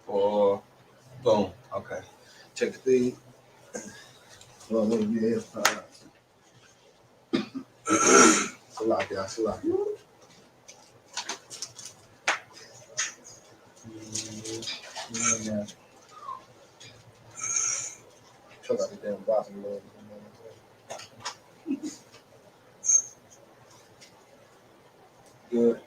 4. Boom. Okay. Check the feed. Well, maybe yeah. Salak, y'all. Salak. Check out the damn box. Good.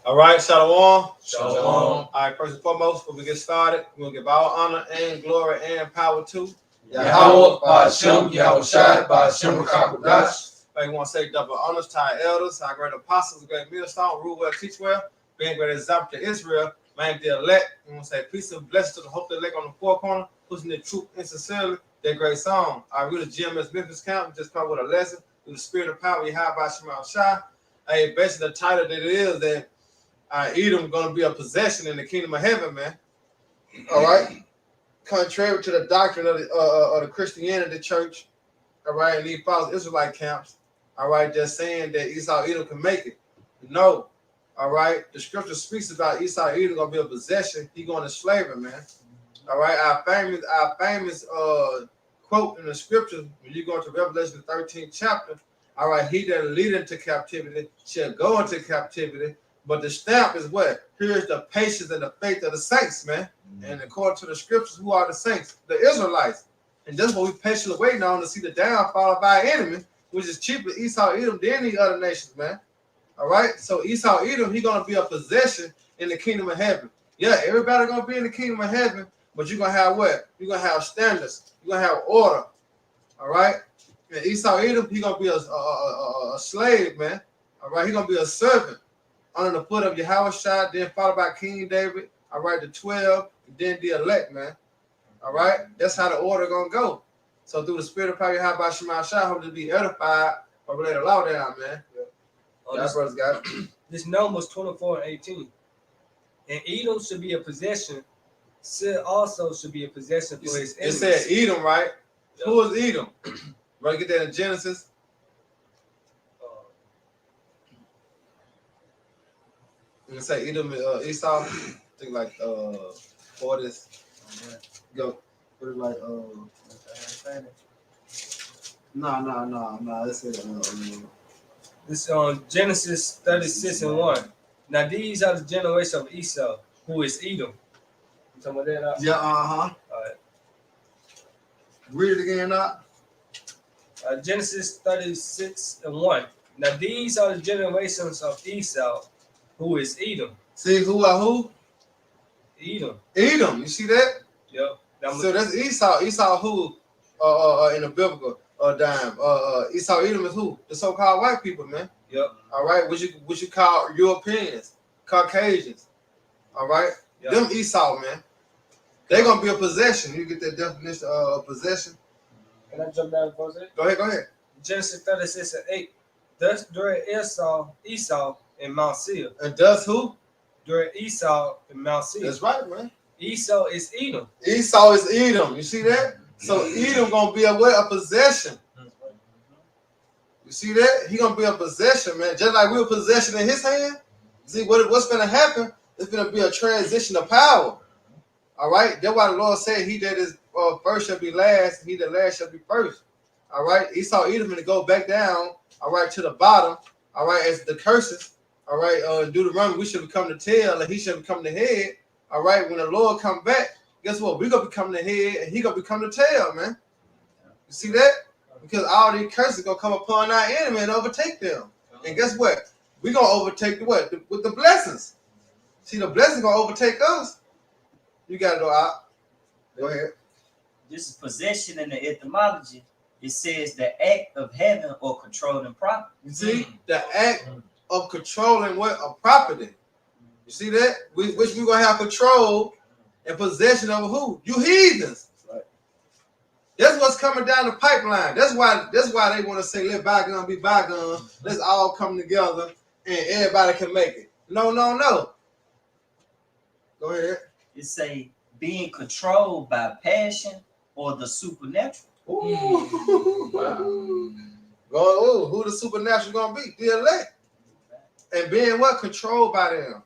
All right, Shalom. Shalom. All right, first and foremost, before we get started, we'll give all honor and glory and power to Yahweh, Ba'Shem, Yahushai, Ba'Shem, Rakakudash. I want to say double honors to our elders, our great apostles, great millstone, rule well, teach well, being great example to Israel, man, the elect. We want to say peace and blessings to the hope elect on the four corner, pushing the truth and sincerely. That great song. I read the GMS Memphis Camp, just come with a lesson through the spirit of power. You have Ba'Shem Yahushai. Hey, basically the title that it is that Edom going to be a possession in the kingdom of heaven, man. All right. Contrary to the doctrine of the Christianity church, all right, and these false Israelite camps, all right, just saying that Esau Edom can make it. No, all right. The scripture speaks about Esau Edom going to be a possession. He going to slavery, man. All right. Our famous quote in the scriptures when you go into Revelation 13th chapter. All right, he that lead into captivity shall go into captivity. But the stamp is what? Here's the patience and the faith of the saints, man. And according to the scriptures, who are the saints? The Israelites. And that's what we patiently waiting on to see the downfall of our enemy, which is cheaper Esau Edom than the other nations, man. All right? So Esau Edom, he's going to be a possession in the kingdom of heaven. Yeah, everybody going to be in the kingdom of heaven, but you're going to have what? You're going to have standards. You're going to have order. All right? And Esau Edom, he's going to be a slave, man. All right? He's going to be a servant under the foot of Yahushua, then followed by King David, all right, the 12, and then the elect, man. All right? That's how the order going to go. So through the spirit of power, Ba'Shem Yahushua, hope to be edified or relate the law down, man. That brother's got it. This Numbers 24 and 18. And Edom should be a possession. Sid also should be a possession for his enemies. It said Edom, right? Yep. Who is Edom? Right, get that in Genesis. You say Edom, Esau. I think like 40s. Go. Put it like No. This is This on Genesis 36 and 1. Now these are the generations of Esau, who is Edom. You talking about that? Yeah. All right. Read it again, now. Genesis 36 and 1. Now these are the generations of Esau, who is Edom. See who are who? Edom. Edom. You see that? Yep. So that's Esau. Esau who? In the biblical dime. Esau Edom is who? The so-called white people, man. Yep. All right. What you call Europeans, Caucasians. All right. Yep. Them Esau, man. They're gonna be a possession. You get that definition of possession. Can I jump down for a second? Go ahead. Genesis 36 and 8. Thus during Esau in Mount Seir. And does who? During Esau in Mount Seir. That's right, man. Esau is Edom. Esau is Edom. You see that? So Edom gonna be a possession. You see that? He gonna be a possession, man. Just like we're a possession in his hand. See what's gonna happen? It's gonna be a transition of power. All right. That's why the Lord said, "He that is first shall be last, and he that last shall be first." All right. Esau Edom to go back down. All right, to the bottom. All right, as the curses. All right. Deuteronomy, we should become the tail, and he should become the head. All right. When the Lord come back, guess what? We're gonna become the head, and he gonna become the tail, man. You see that? Because all these curses gonna come upon our enemy and overtake them. And guess what? We're gonna overtake with the blessings. See, the blessings gonna overtake us. You gotta go out. Go ahead. This is possession in the etymology. It says the act of having or controlling property. You see, the act of controlling what? A property. You see that? Which we're gonna have control and possession over who? You heathens. Right. That's what's coming down the pipeline. That's why they want to say let bygone be bygone. Let's all come together and everybody can make it. No. Go ahead. It say being controlled by passion or the supernatural. Ooh. Wow. Who the supernatural gonna be? The elect. And being what? Controlled by them.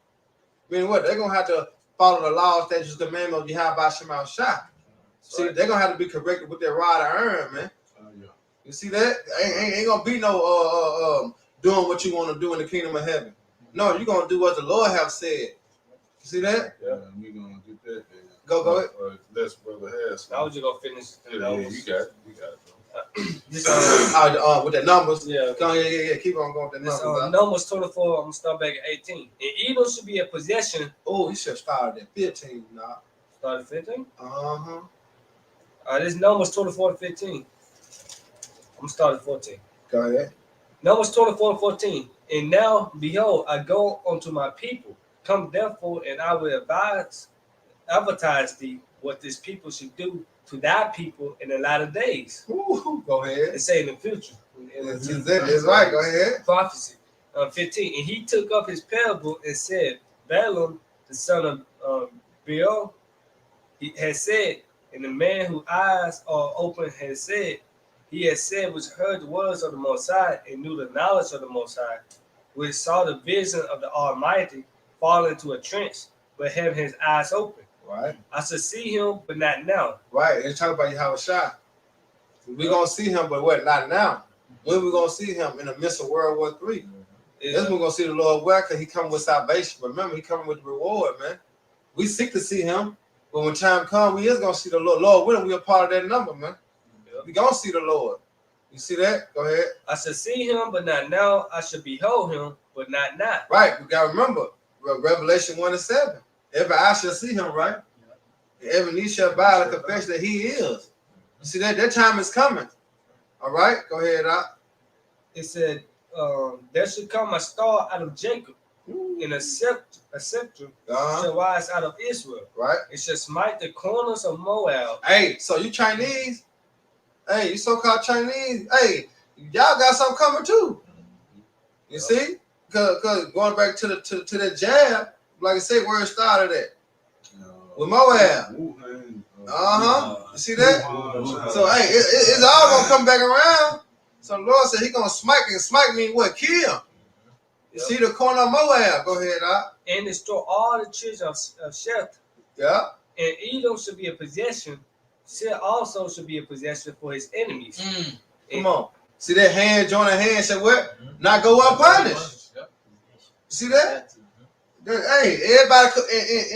Meaning what? They're gonna have to follow the laws, statutes, commandments, you have by Shema Shah. See, they're gonna have to be corrected with their rod of iron, man. Yeah. You see that? Ain't gonna be no doing what you want to do in the kingdom of heaven. No, you're gonna do what the Lord have said. You see that? Yeah, we're gonna get that. Go ahead. Let's brother has. I was just gonna finish. Yeah, you got it. You got it. This, With the numbers. yeah. Go on, yeah. Keep on going with the This, numbers. Numbers 24. I'm gonna start back at 18. And Edom should be a possession. Oh, you should have started at 15 now. Start at 15. This Numbers 24 to 15. I'm gonna start at 14. Go ahead. Numbers 24 and 14. And now, behold, I go unto my people. Come therefore, and I will advertise thee what this people should do to thy people in the latter days. Ooh, go ahead. They say in the future. It's right. Go ahead. Prophecy. 15. And he took up his parable and said, Balaam, the son of Beor, he has said, and the man whose eyes are open has said, he has said, which heard the words of the Most High and knew the knowledge of the Most High, which saw the vision of the Almighty fall into a trench, but having his eyes open. Right. I shall see him, but not now. Right. And talk about Yahweh Shah. We're going to see him, but what? Not now. When we going to see him? In the midst of World War III. That's when we're going to see the Lord where? Because he coming with salvation. Remember, he coming with the reward, man. We seek to see him, but when time comes, we is going to see the Lord. Lord with him, we are part of that number, man. We going to see the Lord. You see that? Go ahead. I shall see him, but not now. I shall behold him, but not now. Right. We got to remember, Revelation 1:7. Every eye shall see him, right? Every knee shall bow and confess that he is. You see that? That time is coming. All right? Go ahead, Doc. It said, there should come a star out of Jacob, and a scepter shall rise out of Israel. Right. It shall smite the corners of Moab. Hey, so you Chinese? Hey, you so-called Chinese? Hey, y'all got something coming too. You see? Because going back to the jab, like I said, where it started at. With Moab. You see that? So, hey, it's all going to come back around. So the Lord said he's going to smite me what? Kill. You see the corner of Moab. Go ahead, Doc. And destroy all the children of Sheth. Yeah. And Edom should be a possession. Sheth also should be a possession for his enemies. Come on. See that hand, joining hand, said what? Not go unpunished. You see that? Hey, everybody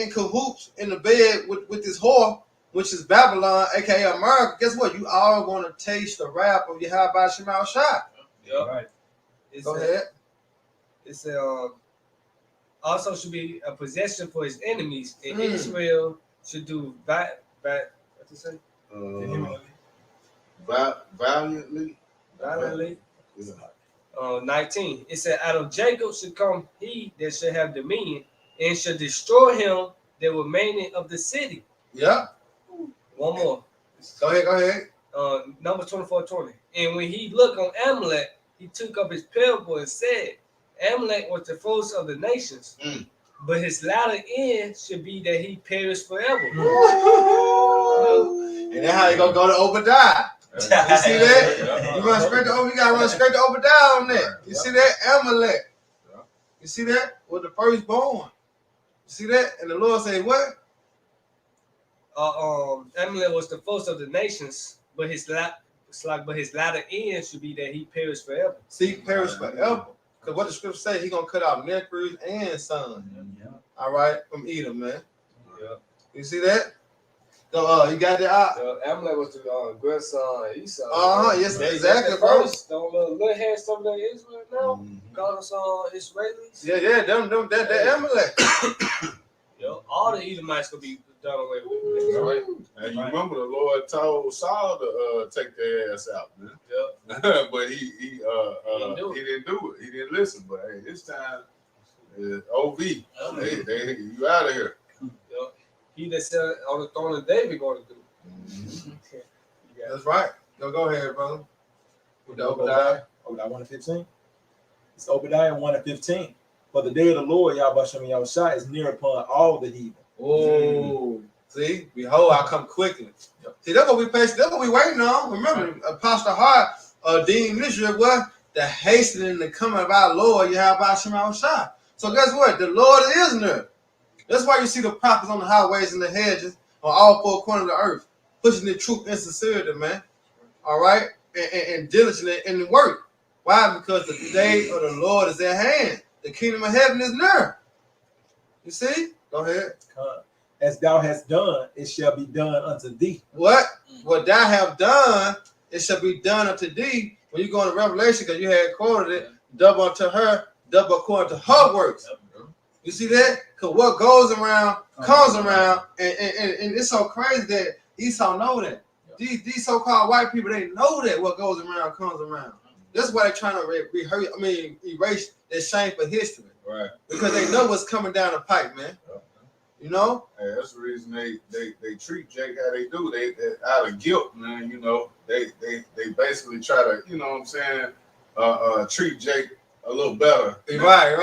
in cahoots in the bed with this whore, which is Babylon, aka America. Guess what? You all going to taste the wrath of Yahweh Shema Shah. Yeah, right. Go ahead. It's also should be a possession for his enemies, and Israel should do what you say? Valiantly. Yeah. 19. It said, out of Jacob should come he that shall have dominion, and shall destroy him that remaining of the city. Yeah. One more. Go ahead. Number 24:20. And when he looked on Amalek, he took up his parable and said, Amalek was the first of the nations, but his latter end should be that he perish forever. And then how you gonna go to Obadiah? You see that? You gotta run straight to Obadiah on that. You see that? Amalek. You see that? With the firstborn. You see that? And the Lord said, what? Amalek was the first of the nations, but his latter end should be that he perish forever. See, perish forever. Because what the scripture says, he's gonna cut out nephews and sons. All right, from Edom, man. Yeah. You see that? So, you got that? Amalek was the grandson of Esau. Yes, exactly, bro. Don't look at some of the Israel now. Call us Israelis. Yeah, that Amalek. All the Edomites could be done away with. Right. And you remember the Lord told Saul to take their ass out, man. Yeah. But he didn't do it. He didn't listen. But hey, this time, OV, you out of here. He that said on the throne of David going to do. That's right. Go ahead, brother. With Obadiah 1:15. It's Obadiah 1:15. For the day of the Lord, Yahweh Shem Yahushua, is near upon all the heathen. Oh, see, behold, I come quickly. See, that's what we patient. That's what we waiting on. Remember, Apostle Hart deemed Israel what? The hastening the coming of our Lord, Yahweh Shem Yahushua. So guess what? The Lord is near. That's why you see the prophets on the highways and the hedges on all four corners of the earth, pushing the truth and sincerity, man. All right, and diligently in the work. Why? Because the day of the Lord is at hand. The kingdom of heaven is near. You see? Go ahead. As thou hast done, it shall be done unto thee. What? What thou have done, it shall be done unto thee. When you go into Revelation, because you had quoted it, double unto her, double according to her works. You see that? Because what goes around comes around, and it's so crazy that Esau know that. These so-called white people, they know that what goes around comes around. That's why they're trying to erase their shameful history. Right. Because they know what's coming down the pipe, man. You know? Hey, that's the reason they treat Jake how they do. They out of guilt, man. You know, they basically try to, you know what I'm saying, treat Jake a little better. Right.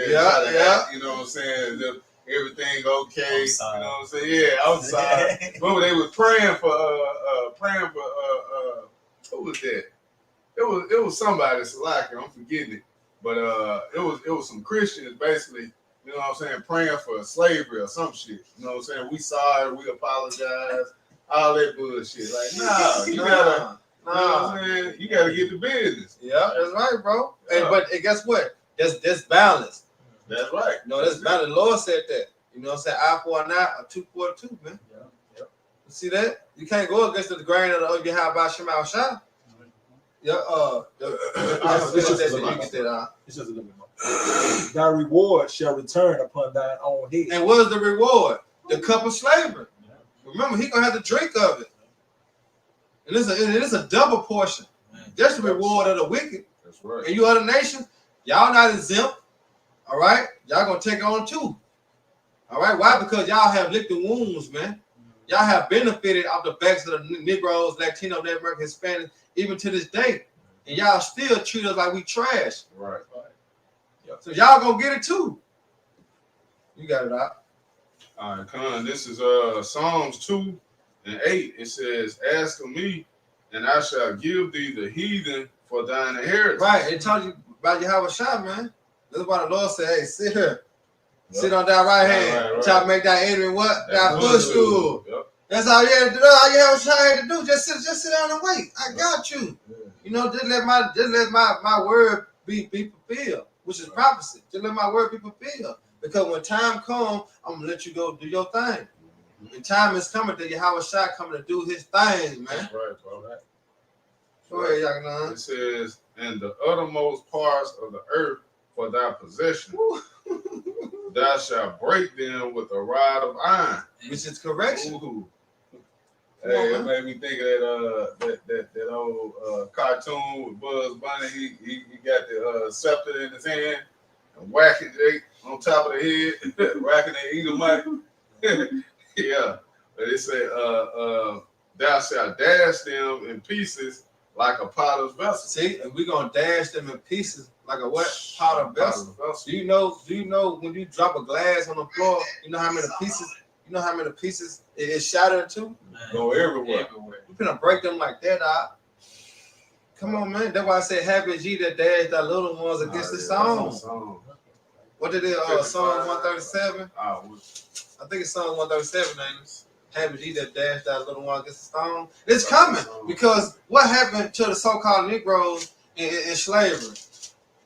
Yeah. You know what I'm saying? Everything okay. You know what I'm saying? Yeah, I'm sorry. Remember they was praying for who was that? It was somebody, Salaki, I'm forgetting it. But it was some Christians basically, you know what I'm saying, praying for slavery or some shit. You know what I'm saying? We sorry, we apologize, all that bullshit. Like, you gotta, you know what I'm saying? You gotta get the business. Yeah, that's right, bro. Yeah. And guess what? That's balance. That's right. No, that's balance. The Lord said that. You know what I'm saying? Eye for an eye, a tooth for a tooth, man. Yeah. You see that? You can't go against the grain of your how about Shema Shah. Yeah, it's just a little bit more. Thy reward shall return upon thine own head. And what is the reward? The cup of slavery. Remember, he gonna have to drink of it. And it is a double portion. That's the reward of the wicked. That's right. And you other nations, y'all not exempt. All right, y'all gonna take on too. All right, why? Because y'all have licked the wounds, man. Y'all have benefited off the backs of the Negroes, Latino, Native American, Hispanic, even to this day. And y'all still treat us like we trash. Right. So y'all gonna get it too. You got it out. All right, Con. This is Psalms 2:8. It says, "Ask of me, and I shall give thee the heathen for thine inheritance." Right. It told you about Yahweh Shah, man. That's why the Lord said, "Hey, sit here, sit on that right hand, right. Try to make that enemy what? That footstool." That's all you had to do. All you had to do. Just sit down and wait. I got you. You know, just let my word be fulfilled, which is prophecy. Just let my word be fulfilled. Because when time comes, I'm gonna let you go do your thing. And time is coming that Yahweh Shah coming to do his thing, man. That's right, bro. Go ahead, Yakinan. It says, "And the uttermost parts of the earth for thy possession, thou shalt break them with a rod of iron." Which is correction. Ooh. Hey, it made me think of that old cartoon with Bugs Bunny. He got the scepter in his hand and whacking Jake on top of the head, whacking the Edomite. Yeah, but it said, "Thou shalt dash them in pieces like a potter's vessel." See, and we're gonna dash them in pieces like a what? Powder vessel. Do you know when you drop a glass on the floor, you know how many pieces? You know how many pieces it is shattered into? Go everywhere. We're gonna break them like that, Come on, man. That's why I said, "Happy is ye that dash thy little ones against the stone." What did it? Psalm 137. I think it's Psalm 137, ain't it? Happy is ye that dash thy little one against the stone. It's coming because what happened to the so-called Negroes in slavery?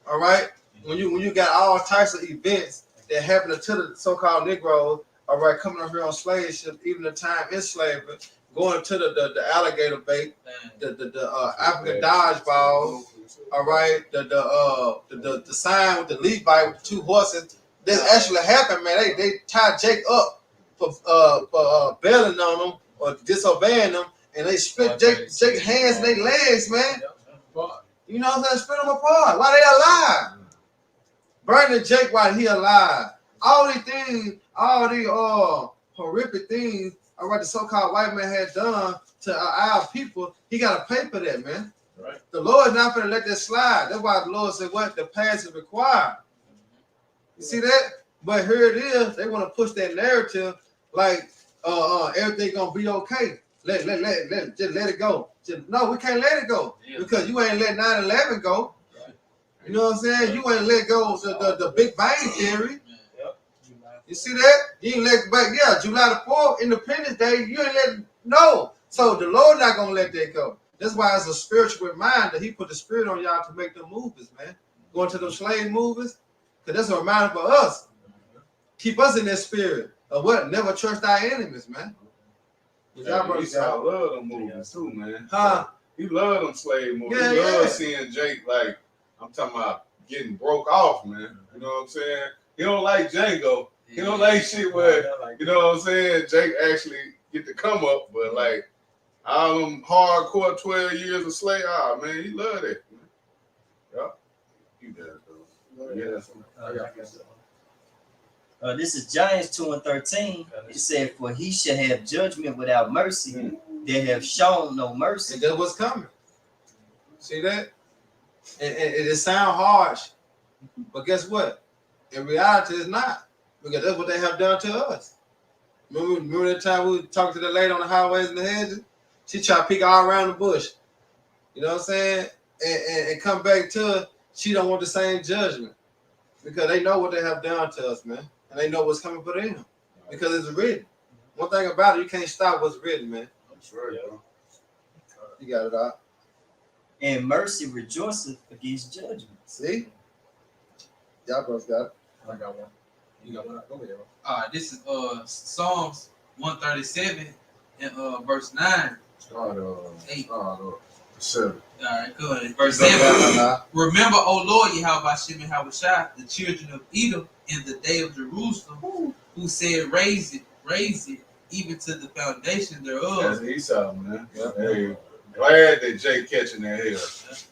All right, when you got all types of events that happened to the so-called Negroes. All right, coming over here on slave ships, even the time in slavery, going to the alligator bait, the African dodgeball, all right, the sign with the Levite with the two horses. This actually happened, man. They tied Jake up for bailing on them or disobeying them, and they split Jake's hands and their legs, man. You know what I'm saying? Split them apart. Why they alive? Burning Jake while he alive. All these things, all these horrific things, all right, the so-called white man had done to our people, he got to pay for that, man. Right. The Lord is not going to let that slide. That's why the Lord said, "What the past is required." You see that? But here it is. They want to push that narrative like everything gonna be okay. Just let it go. No, we can't let it go because you ain't let 9/11 go. Right. You know what I'm saying? You ain't let go of the Big Bang Theory. You see that? You ain't let back. Yeah, July the 4th, Independence Day. You ain't let no. So the Lord not gonna let that go. That's why it's a spiritual reminder. He put the spirit on y'all to make them movies, man. Going to those slave movies, because that's a reminder for us. Keep us in that spirit of what? Never trust our enemies, man. Yeah, Esau love them movies too, man. Huh? He love them slave movies. Yeah, he love yeah. seeing Jake, like, I'm talking about getting broke off, man. You know what I'm saying? He don't like Django. He don't like shit where, you know what I'm saying, Jake actually get to come up, but like all them hardcore 12 years of slave, man, he love that. Man. Yeah. You guys though. Yeah. This is Giants 2:13. It said, "For he shall have judgment without mercy. They have shown no mercy." And that's what's coming. See that? And it sound harsh, but guess what? In reality, it's not, because that's what they have done to us. Remember that time we talked to the lady on the highways and the hedges? She tried to peek all around the bush. You know what I'm saying? And come back to her, she don't want the same judgment, because they know what they have done to us, man. And they know what's coming for them, because it's written. One thing about it, you can't stop what's written, man. That's right, bro. You got it out. And mercy rejoiceth against judgment. See? Y'all both got it. I got one. You got one? Go ahead. This is Psalms 137 and verse 9. Start 8. 7. All right, good. Verse 7. Remember, O Lord, Yahweh Hashem and Hawashah, the children of Edom in the day of Jerusalem, who said, raise it, even to the foundation thereof. That's Esau, man. Yeah. Hey, glad that Jay catching that hell.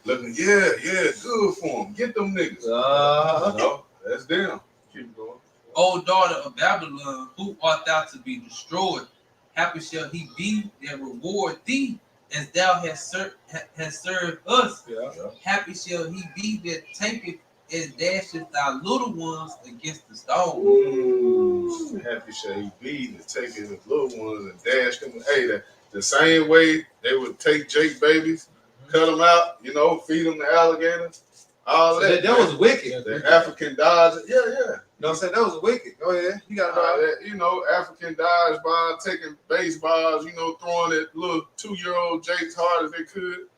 Looking, good for him. Get them niggas. No, that's them. Keep going. O daughter of Babylon, who art thou to be destroyed? Happy shall he be that reward thee, as thou hast served us. Yeah. Happy shall he be that taketh and dasheth thy little ones against the stone. Happy shall he be that taketh his little ones and dash them. Hey, the same way they would take Jake babies, cut them out, you know, feed them to alligators. All that. That was wicked. The African Dodge. Yeah. You know what I'm saying? That was wicked. Go ahead. You got it. You know, African dodgeball, taking baseballs, you know, throwing at little 2-year-old Jake's hard as they could,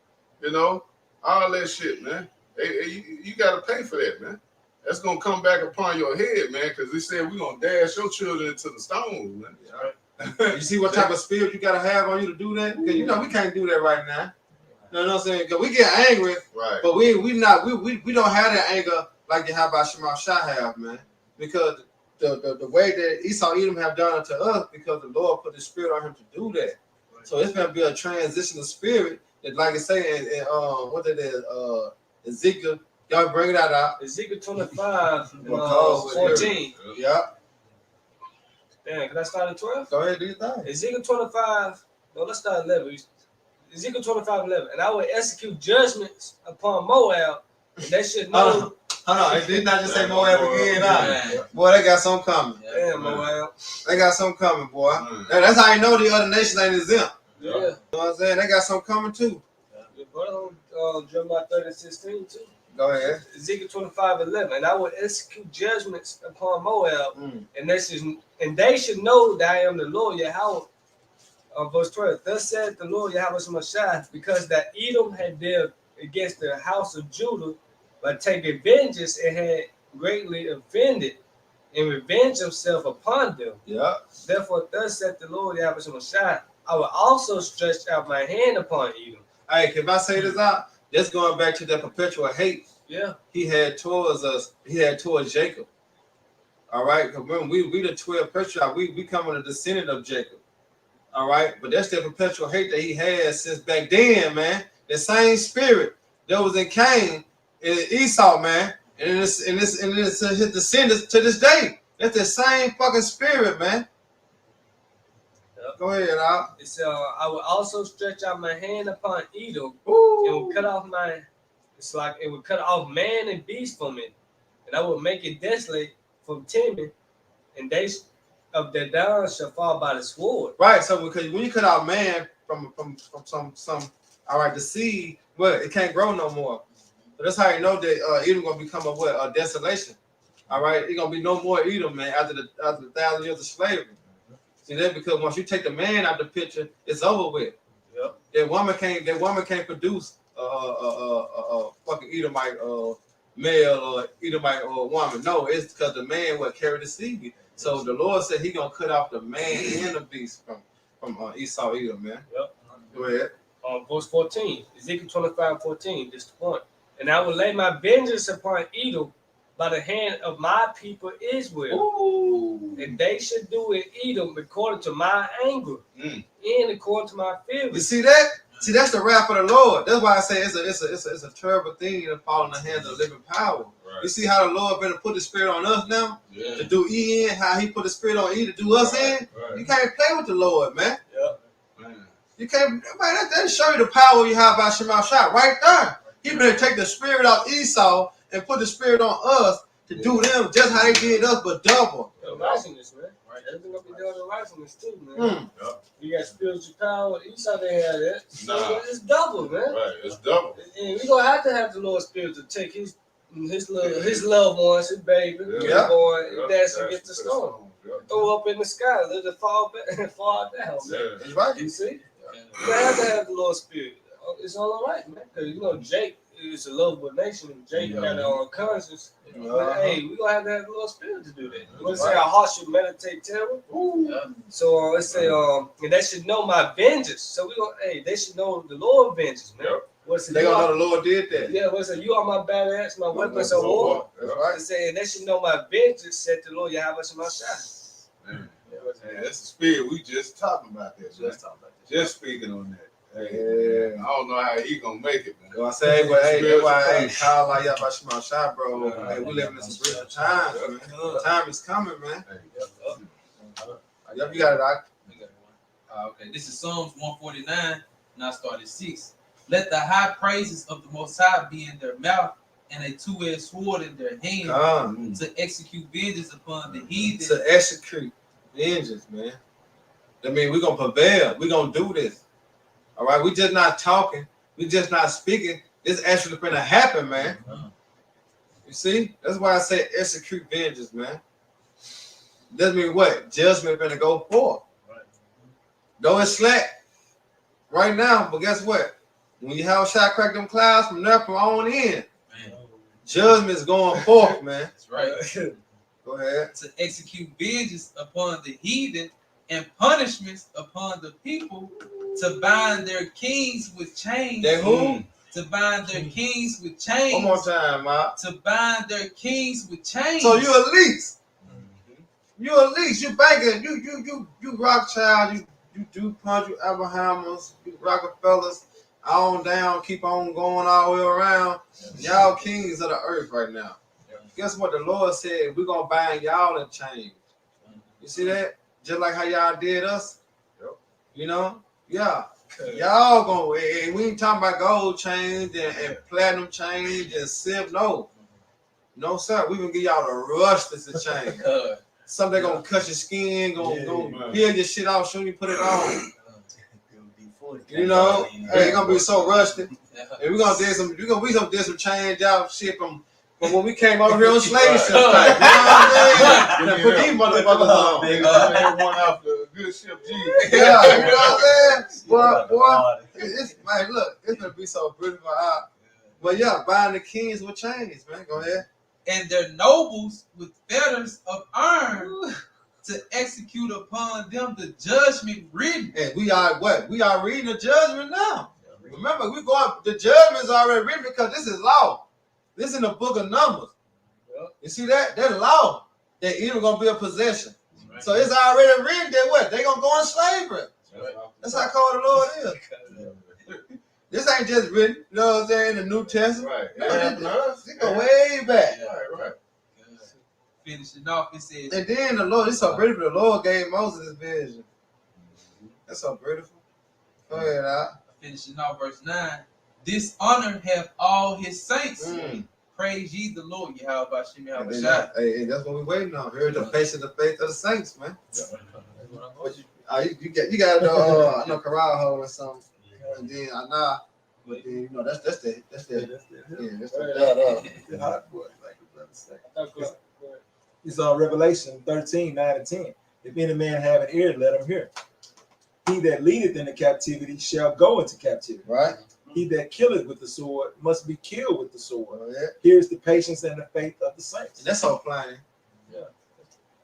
you know, all that shit, man. You got to pay for that, man. That's going to come back upon your head, man, because they said we're going to dash your children into the stones, man. You see what type of spirit you got to have on you to do that? Because, you know, we can't do that right now. You know what I'm saying? Because we get angry, right? But we don't have that anger like how about Shemal Shah have, man. Because the way that Esau Edom have done it to us, because the Lord put the spirit on him to do that. Right. So it's gonna be a transitional spirit that, like I say, and what it is, Ezekiel, y'all bring that out. Ezekiel 25, 14. Yeah. Damn, can I start at 12? Go ahead, do your thing. Ezekiel 25. No, let's start at 11. Ezekiel 25:11. And I will execute judgments upon Moab, and they should know. Hold on, it did not just say Moab again. Boy, they got something coming. Damn, Moab. They got something coming, boy. That's how you know the other nations ain't exempt. Yeah. You know what I'm saying? They got something coming too. Your brother on Jeremiah 30:16 too. Go ahead. Ezekiel 25:11. And I will execute judgments upon Moab, and they should know that I am the Lord Yahweh. Verse 12. Thus said the Lord Yahweh Shemashah, because that Edom had dealt against the house of Judah, but taking vengeance and had greatly offended and revenged himself upon them. Yeah. Therefore, thus said the Lord Yahweh Shemashah, I will also stretch out my hand upon Edom. Hey, can I say this out? Just going back to that perpetual hate. Yeah. He had towards us. He had towards Jacob. All right. Because when we the 12 patriarchs, we come in the descendant of Jacob. All right, but that's the perpetual hate that he has since back then, man. The same spirit that was in Cain and Esau, man, and it's his descendants to this day. That's the same fucking spirit, man. Yep. Go ahead, Al. It's I will also stretch out my hand upon Edom. Ooh. It will cut off it would cut off man and beast from it, and I will make it desolate from Timon, and they of their down shall fall by the sword. Right. So because when you cut out man from some all right, the seed, well, it can't grow no more. So that's how you know that Edom gonna become a desolation. All right, it's gonna be no more Edom, man, after the 1,000 years of slavery. See that? Because once you take the man out the picture, it's over with. Yep. That woman can't produce fucking Edomite male or Edomite woman. No, it's because the man will carry the seed. So the Lord said He gonna cut off the man and the beast from Esau, Edom, man. Yep. Go ahead. Verse 14, Ezekiel 25:14. This is the point. And I will lay my vengeance upon Edom by the hand of my people Israel. Ooh. And they should do in Edom according to my anger and according to my You feelings. see that? See, that's the wrath of the Lord. That's why I say it's a terrible thing to fall in the hands of the living power. Right. You see how the Lord better put the spirit on us now Yeah. to do E in, how He put the spirit on E to do us in. Right. You can't play with the Lord, man. Man. You can't, man. That show you the power you have by Shemal Shah right there. He better take the spirit off Esau and put the spirit on us to do them just how they did us, but double. Righteousness, man. Right. Everything gonna be done in righteousness too, man. Mm. You got spiritual power. Esau didn't have that. So Nah. it's double, man. Right. It's double. And we gonna have to have the Lord's Spirit to take his loved ones, his baby, Yeah. his boy, and Yep. dash and get the storm. Yep. Throw up in the sky, let it fall back and fall down. Man. Yeah. That's right. You see? We have to have the Lord's Spirit. It's all right, man. Because Jake is a lovable nation. Jake got their own conscience. But hey, we gonna have to have the Lord's Spirit to do that. Let's say our heart should meditate terror. So let's say and they should know my vengeance. So they should know the Lord vengeance, man. Yep. What's it? They gonna know the Lord did that. Yeah, what's it? You are my badass, my weapons of war. That's right. They say, and they should know my vengeance, said the Lord Yahweh Shemashah. Man. Hey, that's the spirit. We just talking about that. Man. Just speaking on that. Hey, I don't know how he gonna make it, man. So I say, but hey, that's why Spiritual hey, call like y'all about Shemal Shah, bro. Hey, we living in some brutal times, man. Time is coming, man. Yep, you got it, Doc. We got one. Okay, this is Psalms 149, and I started 6. Let the high praises of the Most High be in their mouth, and a two-edged sword in their hand, Come to execute vengeance upon the heathen. to execute vengeance, man. I mean, we're gonna prevail. We're gonna do this. All right, we just not talking. We just not speaking. It's actually gonna happen, man. You see? That's why I say execute vengeance, man. Doesn't mean what? Judgment gonna go forth. Though it's slack right now, but guess what? When you have a shot crack them clouds from there from on in, Man, judgment's going forth, man. that's right. Go ahead. To execute vengeance upon the heathen and punishments upon the people, to bind their kings with chains. They who? To bind their kings with chains. One more time, Ma. To bind their kings with chains. So you a lease. You a lease. You banking. You Rothschild. You DuPont. You Abrahams. You Rockefellers. On down. Keep on going all the way around. Y'all kings of the earth right now. Guess what? The Lord said we're gonna bind y'all in chains. You see that? Just like how y'all did us. You know? Yeah. Y'all gonna, and we ain't talking about gold chains and platinum chains and silver. No, sir. We gonna give y'all the rustless chain. Something gonna cut your skin, gonna peel your shit off, soon you put it on. You know, hey, it's gonna be so rusty. And we gonna do some change out shit from when we came over here on slave ships. Like, you know what I'm saying? Put these motherfuckers on. One off the good ship G. Yeah, you know what I'm saying? Boy, it's man, look, it's gonna be so beautiful. But yeah, buying the kings with chains, man. Go ahead. And their nobles with fetters of iron, to execute upon them the judgment written. And we are what? We are reading the judgment now. Remember, the judgment is already written because this is law. This is in the book of Numbers. You see that? That law. That Edom gonna be a possession. So it's already written that what? They gonna go in slavery. That's how cold the Lord is. This ain't just written, you know what I'm saying, in the New Testament. Right. No, this go way back. Right. Finishing off, it says, And then the Lord, it's so beautiful. The Lord gave Moses this vision. That's so beautiful. Go ahead, Al. finishing off verse 9. This honor have all his saints. Mm. Praise ye the Lord, Yahweh Bashem And then Yahweh. hey, that's what we're waiting on. Here's the face of the faith of the saints, man. But you got I know corral hole or something. And then I know, but then that's the hot boy, like the brother said. It's on Revelation 13, 9 and 10. If any man have an ear, let him hear. He that leadeth into captivity shall go into captivity. Right? He that killeth with the sword must be killed with the sword. Oh, yeah. Here's the patience and the faith of the saints. That's so plain. Yeah.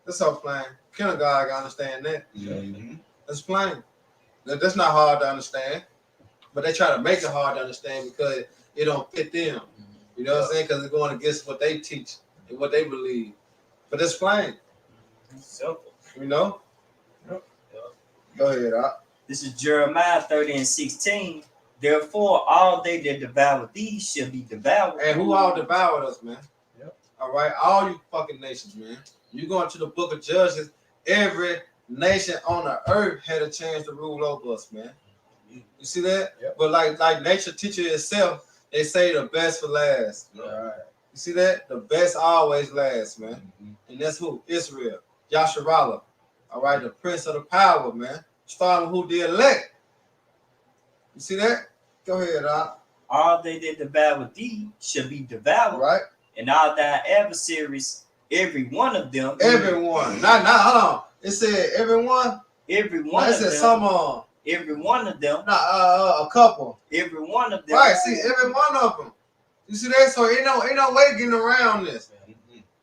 That's so plain. Kindergarten can understand that. Mm-hmm. That's plain. That's not hard to understand. But they try to make it hard to understand because it don't fit them. You know what I'm saying? Because it's going against what they teach and what they believe. But it's plain. Simple. You know? Yep. Go ahead, Doc. This is Jeremiah 30 and 16. Therefore, all they that devour thee shall be devoured. And who all devoured us, man? Yep. All right? All you fucking nations, man. You go into the book of Judges, every nation on the earth had a chance to rule over us, man. You see that? Yep. But like nature teaches itself, they say the best for last. All right. You see that? The best always lasts, man. And that's who? Israel. Yasharallah. All right? The prince of the power, man. Starting with who the elect. You see that? Go ahead, Doc. All they that devour thee shall be devoured. Right? And all thy adversaries, every one of them. Everyone. Not, hold on. It said everyone. Every No, one it of said them. some Every one of them. a couple. Every one of them. Right, see, every one of them. You see that? So ain't no way getting around this.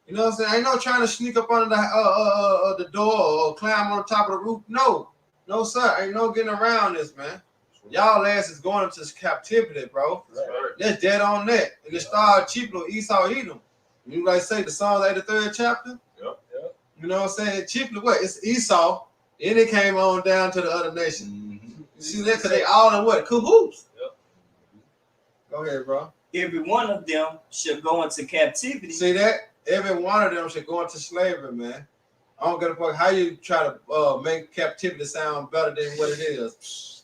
You know what I'm saying? Ain't no trying to sneak up under the door or climb on the top of the roof. No, sir. Ain't no getting around this, man. Y'all ass is going into captivity, bro. Right. That's dead on that. And it started cheaply with Esau, Edom. You like say the Psalms 83rd chapter? Yep. You know what I'm saying? Cheaply what? It's Esau. And it came on down to the other nation. Mm-hmm. You see that? Because they all in what? Cahoots. Yep. Go ahead, bro. Every one of them shall go into captivity. See that? Every one of them should go into slavery, man. I don't give a fuck how you try to make captivity sound better than what it is.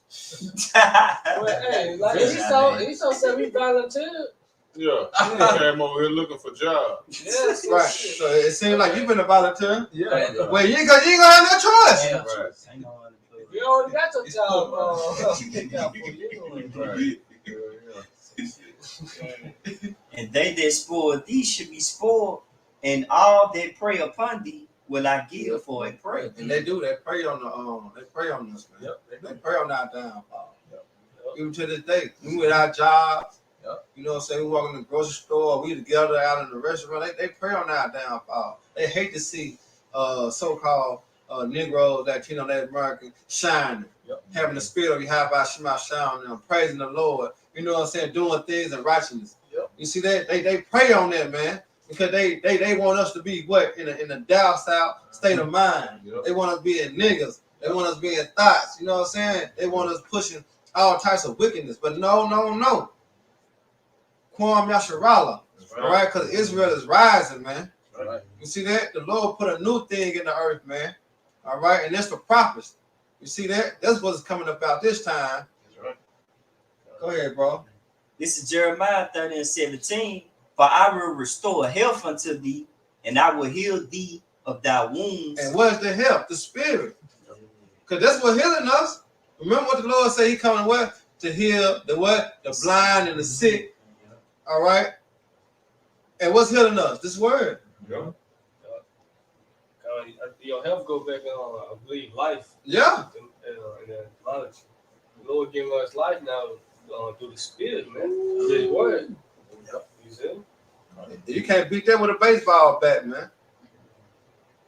Well, hey, like Esau said we volunteered. Yeah. He came over here looking for jobs. Yes. Right. So it seems like you've been a volunteer. Yeah. Well, you ain't gonna have no choice. Yeah. Right. I know how to do it. You already got your job. And they that spoil thee should be spoiled, and all that prey upon thee will I give for a prey. And they do. They prey on the they prey on us, man. Yep. They prey on our downfall. Yep. Even to this day, we without jobs. Yep. You know what I'm saying? We walk in the grocery store, we together out in the restaurant. They prey on our downfall. They hate to see so-called Negroes, Latino, Native American shining, Yep. having the spirit of Yahweh Shema shine on them, praising the Lord. You know what I'm saying? Doing things in righteousness. Yep. You see that? They prey on that, man, because they want us to be what in a docile state of mind. Yep. They want us being niggas. They want us being thoughts. You know what I'm saying? They want us pushing all types of wickedness. But no. Kwam Yasharallah. All right, because Israel is rising, man. Right. You see that? The Lord put a new thing in the earth, man. All right, and that's the prophets. You see that? That's what's coming about this time. That's right. Go ahead, bro. This is Jeremiah 30 and 17. For I will restore health unto thee, and I will heal thee of thy wounds. And what's the help? The spirit. Because that's what healing us. Remember what the Lord said? He coming what? To heal the what? The blind and the sick. All right. And what's healing us? This word. Yep. Your health go back on, I believe, life. Yeah. And knowledge. The Lord giving us life now through the Spirit, man. Through His Word. Yep. You see? You can't beat that with a baseball bat, man.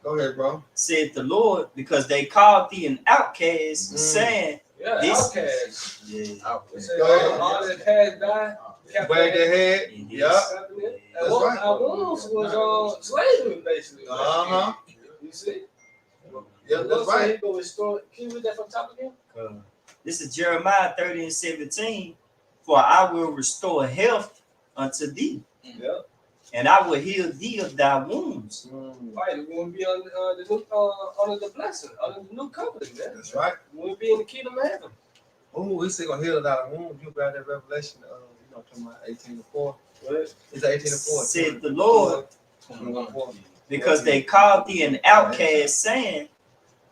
Go ahead, bro. Said the Lord, because they called thee an outcast, saying, Yeah, This- outcast. yeah, They say, Go ahead. all that past died. Wag their head. Yes. Yeah. And That's right. our wounds was slavery, basically. Uh-huh. You see? Yeah, The that's Lord said right. He go restore. Can you read that from top again? This is Jeremiah 30 and 17. For I will restore health unto thee, Yeah. and I will heal thee of thy wounds. Right, we're gonna be on the new, under the blessing, under the new covenant, man. That's right. We're gonna be in the kingdom of heaven. Oh, he said gonna heal that wound. You got that revelation, talking about 18:4. Right? It's 18:4. Said the Lord, 21:4. because they called thee an outcast, saying,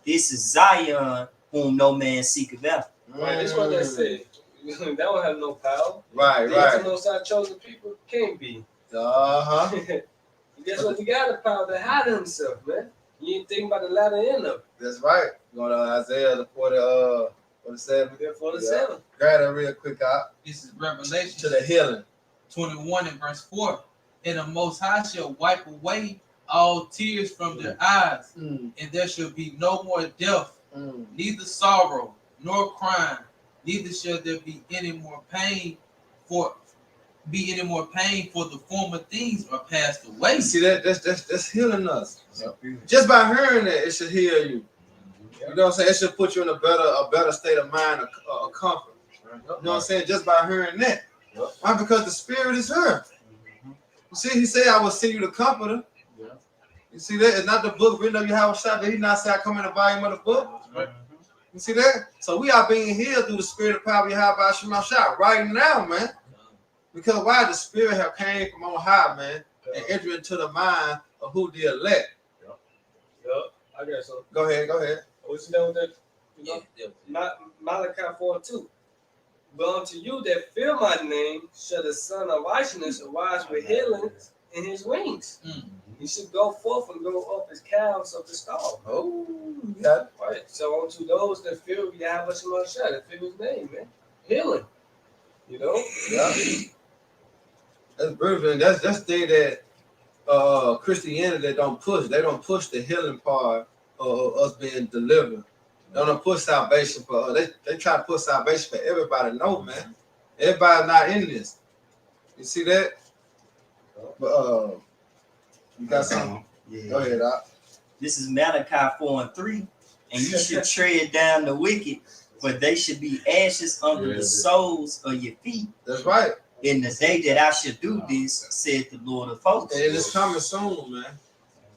This is Zion, whom no man seeketh after. Right. This is what they say. That don't have no power. Right, The right. most I chosen people can't be. Uh-huh. You Guess what? We got the power to hide himself, man. You ain't thinking about the latter end of it. That's right. Going to Isaiah the 47. Yeah, 47. Grab that real quick out This is Revelation to the healing. 21 and verse 4. And the Most High shall wipe away all tears from their eyes, and there shall be no more death, neither sorrow nor crying, neither shall there be any more pain, for the former things are passed away. You see that's healing us. Just by hearing that, it should heal you. You know what I'm saying? It should put you in a better state of mind, a comfort. You know what I'm saying? Just by hearing that. Why? Because the Spirit is here. You see, he said, I will send you the comforter. You see that? It's not the book written of Yahweh Shah, but he not say I come in the volume of the book. You see that? So we are being healed through the Spirit of power of Yahweh Shah right now, man. Because why? The Spirit have came from on high, man, and entered into the mind of who the elect. I guess so. Go ahead. What's the name with that? Malachi 4:2. But unto you that fear my name shall the Son of Righteousness arise with healing in his wings. He should go forth and go up his calves of the stall. Oh, yeah. Right. So unto those that fear Yahweh Shah, that fear his name, man. Healing. You know? Yeah. That's beautiful. That's the thing that Christianity they don't push. They don't push the healing part of us being delivered. They don't push salvation for us. They try to push salvation for everybody. No, man. Everybody's not in this. You see that? But you got something? Yeah. Go ahead, Doc. This is Malachi 4:3. And you should tread down the wicked, for they should be ashes under the soles of your feet. That's right. In the day that I shall do this, said the Lord of hosts. And it's coming soon, man.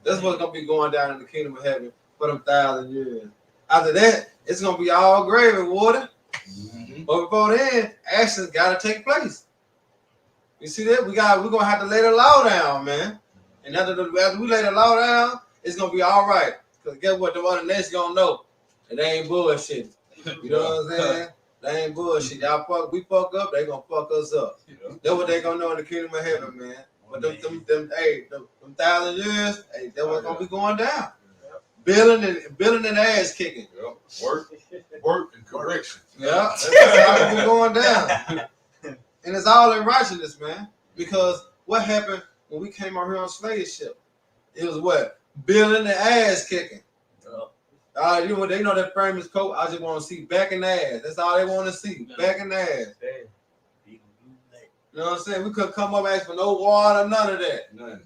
That's what's gonna be going down in the kingdom of heaven for them 1,000 years. After that, it's gonna be all gravy water. But before then, actions gotta take place. You see that? We're gonna have to lay the law down, man. And after we lay the law down, it's gonna be all right. Because guess what? The other nations gonna know. And they ain't bullshit. You know what I'm saying? They ain't bullshit. We fuck up, they gonna fuck us up. That's what they gonna know in the kingdom of heaven, man. But them 1,000 years, hey, that's what's gonna be going down. Building and ass kicking. Work and correction. Yeah, that's how it's going down. And it's all in righteousness, man. Because what happened when we came out here on slave ship? It was what? Building the ass kicking. You know what? They know that famous quote. I just want to see back in the ass. That's all they want to see. Back in the ass. You know what I'm saying? We couldn't come up and ask for no water, none of that. None.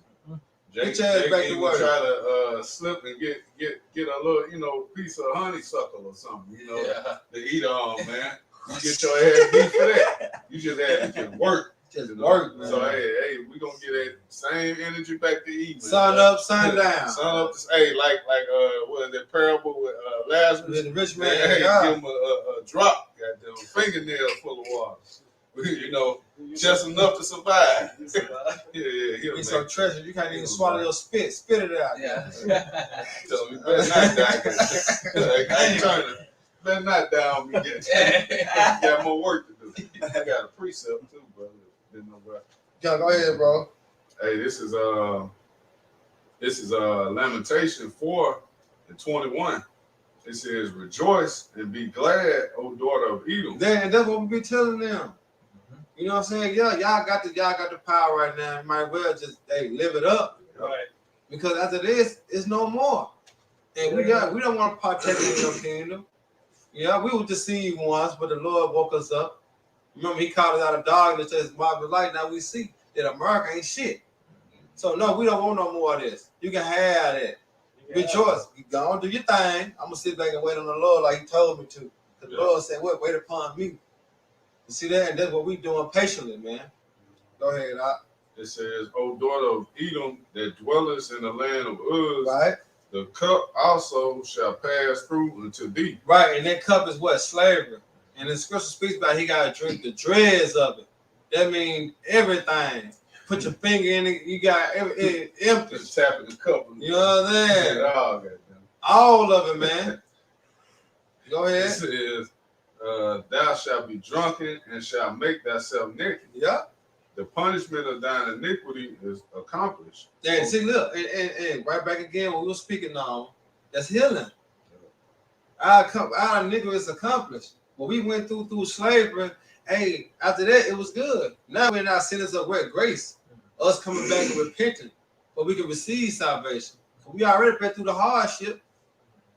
Get Jake your ass back to even work. try to slip and get a little, piece of honeysuckle or something, to eat on, man. You get your ass beat for that. You just had to work. Just work, man. So hey, we gonna get that same energy back to eat. Sun up, sun down. Sun up. Hey, like what is that parable with Lazarus? The rich man. Hey, Yeah. give him a drop, goddamn fingernail full of water. Just enough to survive. Yeah. It's some treasure. You can't even swallow your spit. Spit it out. Yeah. Tell me, better not die. I ain't trying to. Better not die on me yet. Got more work to do. I got a precept too, brother. Didn't know about. Yeah, go ahead, bro. Hey, this is Lamentation 4:21. It says, "Rejoice and be glad, O daughter of Edom." And that's what we be telling them. You know what I'm saying? Yeah, y'all got the power right now. You might well just live it up. Right. Because after this, it's no more. And we don't want to partake in your kingdom. Yeah, we were deceived once, but the Lord woke us up. Remember, he called us out of darkness to his marvelous light. Now we see that America ain't shit. So no, we don't want no more of this. You can have that. Rejoice. You go on, do your thing. I'm gonna sit back and wait on the Lord like he told me to. The Lord said, wait upon me. You see that? And that's what we doing patiently, man. Go ahead, Doc. It says, "O daughter of Edom that dwellest in the land of Uz, Right. the cup also shall pass through unto thee." Right, and that cup is what? Slavery. And the scripture speaks about he got to drink the dregs of it. That means everything. Put your finger in it, you got it empty. Just tapping the cup. You know what I'm saying? Oh, goddamn. All of it, man. Go It ahead. says, "Thou shalt be drunken and shalt make thyself naked. Yeah. the punishment of thine iniquity is accomplished. Yeah, see, look, and right back again when we were speaking on, that's healing. Our iniquity is accomplished. What we went through slavery, hey, after that it was good. Now we're not sinners of great grace. Us coming back and repenting, but we can receive salvation. We already been through the hardship.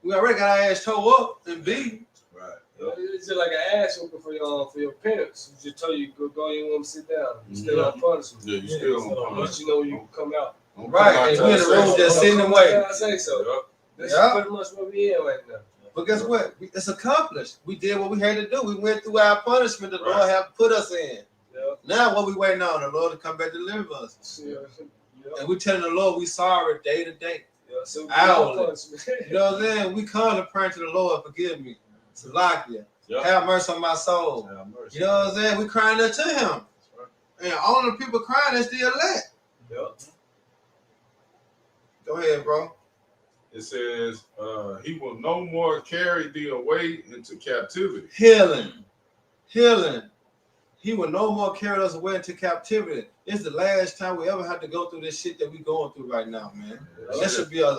We already got our ass tore up and beat. Right. It's just like an ass whooping for your parents. You just tell you go you want to sit down. You still on punishment. Yeah, you still on But punishment. you know when you come out. Right, and we in the room just sitting away. I say so. That's Yeah. pretty much what we in right now. But guess what? It's accomplished. We did what we had to do. We went through our punishment the Lord Right. have put us in. Yeah. Now what we waiting on? The Lord to come back to deliver us. Yeah. And we telling the Lord we sorry day to day. Yeah. So Hourly. punishment. You know what I'm saying? We come to pray to the Lord, forgive me. Salakia. Yep. Have mercy on my soul. Have mercy. You know what I'm saying? We crying out to him. And all the people crying is the elect. Yep. Go ahead, bro. It says, he will no more carry thee away into captivity. Healing. He will no more carry us away into captivity. It's the last time we ever have to go through this shit that we going through right now, man. That should be a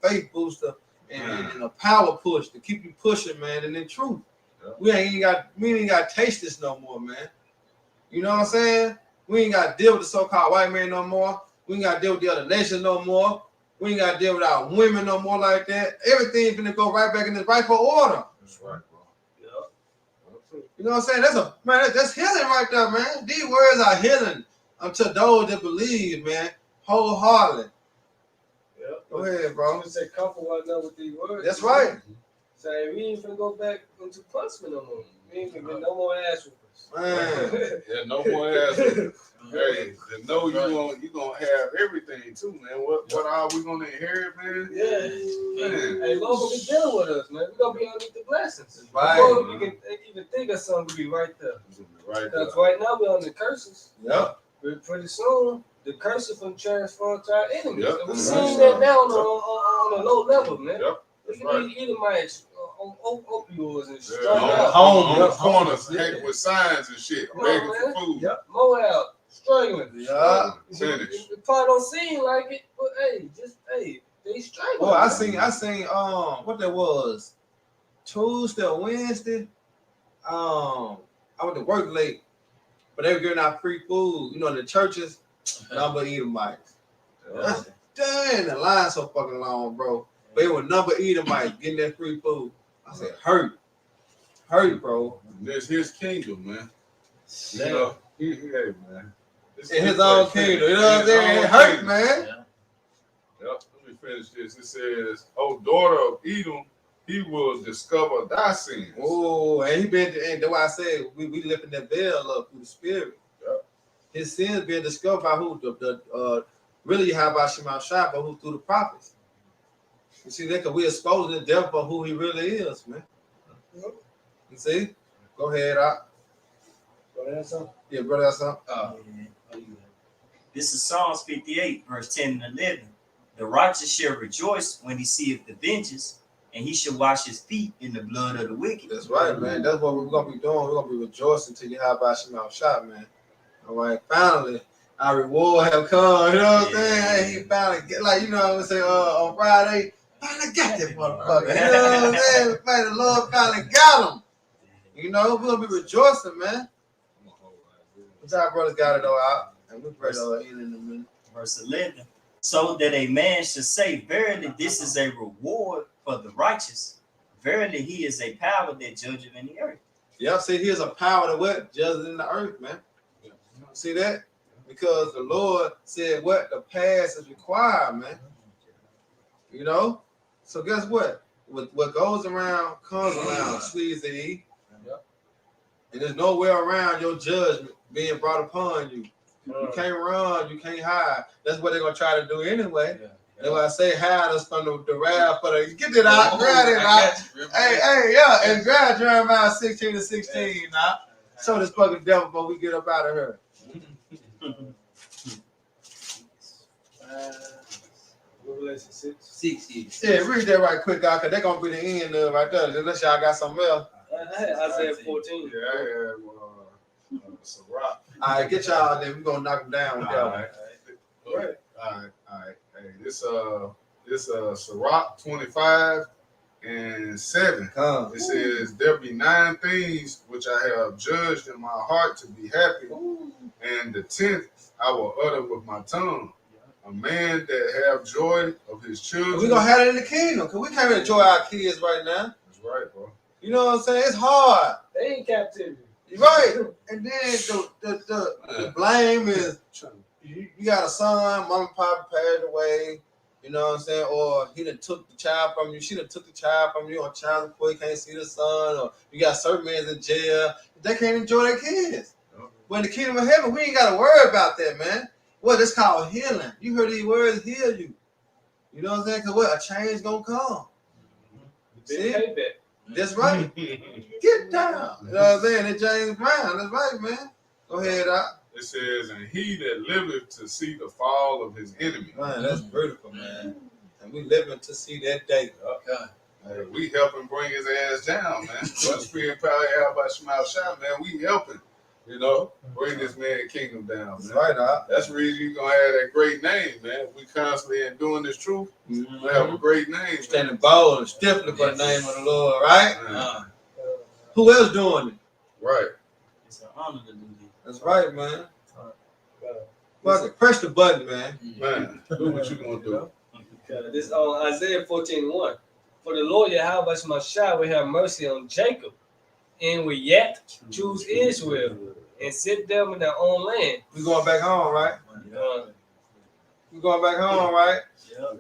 faith booster and a power push to keep you pushing, man. And in truth, we ain't got to taste this no more, man. You know what I'm saying? We ain't got to deal with the so-called white man no more. We ain't got to deal with the other nations no more. We ain't got to deal with our women no more like that. Everything's gonna go right back in its rightful order. That's right, bro. You know what I'm saying? That's healing right there, man. These words are healing unto those that believe, man, wholeheartedly. Yeah. Go ahead, bro. We say comfort one another with these words. That's right. Say we ain't finna go back into punishment no more. We ain't finna get no more ass whoopers. Man. Yeah, no more ass. Hey, to know you gonna have everything too, man. What are we gonna inherit, man? Yeah. Man. Hey, Lord will be dealing with us, man. We gonna be underneath the blessings. Right. Before we can even think of something, we be right there. Right Because there. right now we're on the curses. Yep. But pretty soon, the curses will transfer to our enemies. Yep. And we're That's seeing right. that now on a low level, man. Yep. Look Right. at these Edomites on opioids and Yeah, straight on out. the Yep. corners, Yeah. hanging with signs and shit, Come on, begging man. for food. Yep. Moab, struggling. Yeah. Finish. It probably don't seem like it, but they struggling. Boy, I man. seen what that was Tuesday or Wednesday. I went to work late, but they were giving out free food. You know, the churches, number Edomites. Yeah. Dang, the line so fucking long, bro. But it was number Edomites getting that free food. I said, hurt, bro. That's his kingdom, man. You know, hey, man. This In is his own place, kingdom, you know what I'm saying? It own hurt, kingdom. man. Yep. Let me finish this. It says, "O daughter of Edom, he will discover thy sins." Oh, and and that's why I said we lifting that veil up through the spirit. Yep. His sins being discovered by who? Really how about Shema Shah, but who through the prophets. You see that? Because we exposing the devil for who he really is, man. Yep. You see? Go ahead, out. Yeah, brother, that's something. This is Psalms 58, verse 10 and 11. The righteous shall rejoice when he seeth the vengeance, and he shall wash his feet in the blood of the wicked. That's right, man. That's what we're gonna be doing. We're gonna be rejoicing till you have about Shema Shah, man. All right, finally, our reward have come. You know what I'm saying? He finally get, like, you know what I'm saying, on Friday, finally got that motherfucker. You know what I'm saying? The Lord finally got him. You know, we're gonna be rejoicing, man. What's our brothers got it all out? And we'll pray in a minute. Verse 11. So that a man should say, verily, this is a reward for the righteous. Verily, he is a power that judgeth in the earth. Yeah, see, here's a power that what? Judges in the earth, man. See that? Because the Lord said what? The past is required, man. You know? So guess what? What goes around comes around, Sleazy. And there's nowhere around your judgment being brought upon you. You can't run, you can't hide. That's what they're gonna try to do anyway. That's why I say hide us from the wrath for the get it out, grab it out. Hey, yeah, and grab Jeremiah 16:16 now. Show this fucking devil before we get up out of here. Revelation 6. 6 years. Yeah, read that right quick, guy, because they're gonna be the end of it right there. Unless y'all got something else. I had Isaiah 14. Yeah, I have Sirach. All right, get y'all then. We're gonna knock them down with that one. All right. Hey, this Sirach 25:7. Come. It says, "There be 9 things which I have judged in my heart to be happy, and the 10th I will utter with my tongue. A man that have joy of his children." We're gonna have it in the kingdom, because we can't enjoy our kids right now. That's right, bro. You know what I'm saying? It's hard. They in captivity. Right. And then the blame is you got a son, mom and pop passed away, you know what I'm saying? Or he done took the child from you, she done took the child from you on child support, you can't see the son, or you got certain men in jail. They can't enjoy their kids. But in the kingdom of heaven, we ain't gotta worry about that, man. What it's called healing. You heard these words, heal you. You know what I'm saying? Cause what? A change gonna come. See? That's right. Get down. You know what I'm saying? It's James Brown. That's right, man. Go ahead, Doc. It says, "And he that liveth to see the fall of his enemy." Man, that's beautiful, man. And we living to see that day. Hey, we helping bring his ass down, man. But Spirit Power out by Shemau Shot, man. We helping, bring this man kingdom down, That's man. right, Doc. That's the reason you're gonna have that great name, man. We constantly in doing this truth. We have a great name, man. Standing bold and stiffly for the name of the Lord, right? Man. Who else doing it? Right. It's an honor to do this. That's right, man. Fuck it. Press the button, man. Man, do what you gonna do. This is on Isaiah 14:1. For the Lord Yahweh Shemashah will have mercy on Jacob, and will yet choose Israel, and sit them in their own land. We going back home, right? We going back home, right?